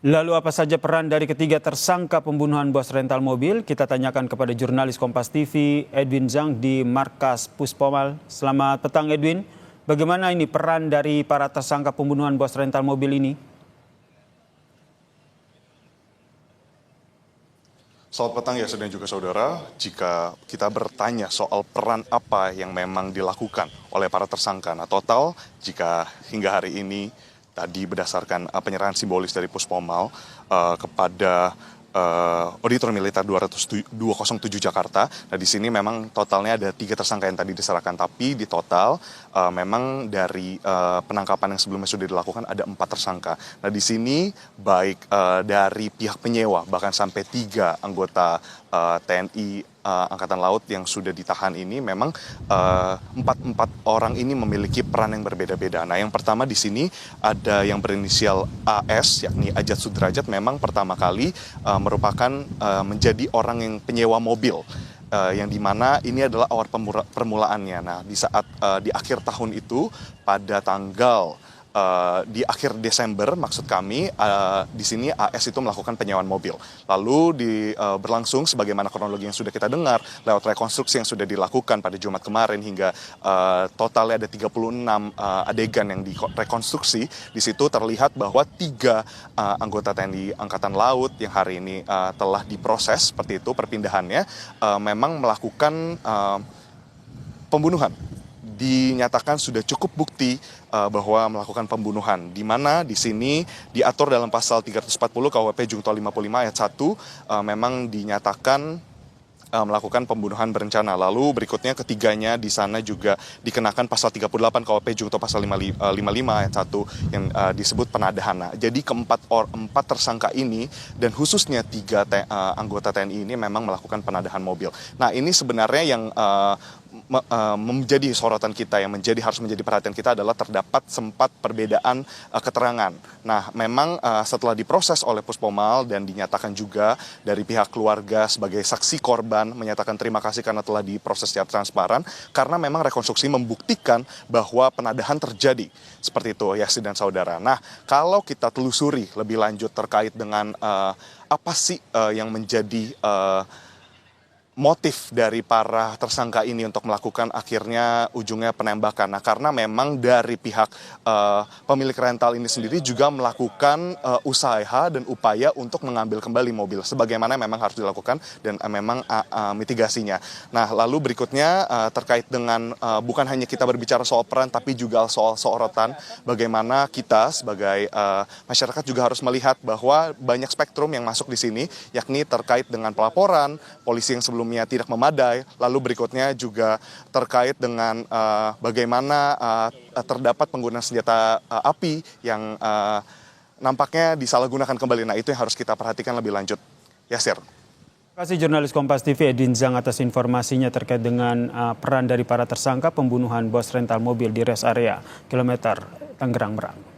Lalu apa saja peran dari ketiga tersangka pembunuhan bos rental mobil? Kita tanyakan kepada jurnalis Kompas TV Edwin Zhang di Markas Puspomal. Selamat petang Edwin, bagaimana ini peran dari para tersangka pembunuhan bos rental mobil ini? Selamat petang ya dan juga saudara, jika kita bertanya soal peran apa yang memang dilakukan oleh para tersangka, nah total jika hingga hari ini tadi berdasarkan penyerahan simbolis dari Puspomal kepada Auditor Militer 207 Jakarta. Nah di sini memang totalnya ada 3 tersangka yang tadi diserahkan, tapi di total memang dari penangkapan yang sebelumnya sudah dilakukan ada 4 tersangka. Nah di sini baik dari pihak penyewa bahkan sampai 3 anggota TNI Angkatan Laut yang sudah ditahan ini memang empat orang ini memiliki peran yang berbeda-beda. Nah yang pertama di sini ada yang berinisial AS yakni Ajat Sudrajat, memang pertama kali merupakan menjadi orang yang penyewa mobil. Yang dimana ini adalah awal permulaannya. Nah di saat di akhir tahun itu pada tanggal di akhir Desember maksud kami di sini AS itu melakukan penyewaan mobil. Lalu berlangsung sebagaimana kronologi yang sudah kita dengar lewat rekonstruksi yang sudah dilakukan pada Jumat kemarin hingga totalnya ada 36 adegan yang direkonstruksi. Di situ terlihat bahwa 3 anggota TNI Angkatan Laut yang hari ini telah diproses seperti itu perpindahannya memang melakukan pembunuhan. Dinyatakan sudah cukup bukti bahwa melakukan pembunuhan, di mana di sini diatur dalam pasal 340 KUHP Junto 55 ayat 1 memang dinyatakan melakukan pembunuhan berencana. Lalu berikutnya ketiganya di sana juga dikenakan pasal 38 KUHP Junto pasal 55 ayat 1 yang disebut penadahan. Jadi keempat tersangka ini dan khususnya 3 anggota TNI ini memang melakukan penadahan mobil. Nah ini sebenarnya yang menjadi sorotan kita, yang harus menjadi perhatian kita adalah terdapat sempat perbedaan keterangan. Nah memang setelah diproses oleh Puspomal dan dinyatakan juga dari pihak keluarga sebagai saksi korban menyatakan terima kasih karena telah diproses secara transparan, karena memang rekonstruksi membuktikan bahwa penadahan terjadi. Seperti itu Yasin dan saudara. Nah kalau kita telusuri lebih lanjut terkait dengan apa sih yang menjadi motif dari para tersangka ini untuk melakukan akhirnya ujungnya penembakan. Nah karena memang dari pihak pemilik rental ini sendiri juga melakukan usaha dan upaya untuk mengambil kembali mobil sebagaimana memang harus dilakukan dan memang mitigasinya. Nah lalu berikutnya terkait dengan bukan hanya kita berbicara soal peran tapi juga soal sorotan, bagaimana kita sebagai masyarakat juga harus melihat bahwa banyak spektrum yang masuk di sini, yakni terkait dengan pelaporan polisi yang sebelumnya tidak memadai, lalu berikutnya juga terkait dengan bagaimana terdapat penggunaan senjata api yang nampaknya disalahgunakan kembali. Nah itu yang harus kita perhatikan lebih lanjut. Yasir. Terima kasih jurnalis Kompas TV Edwin Zhang atas informasinya terkait dengan peran dari para tersangka pembunuhan bos rental mobil di rest area kilometer Tangerang Merak.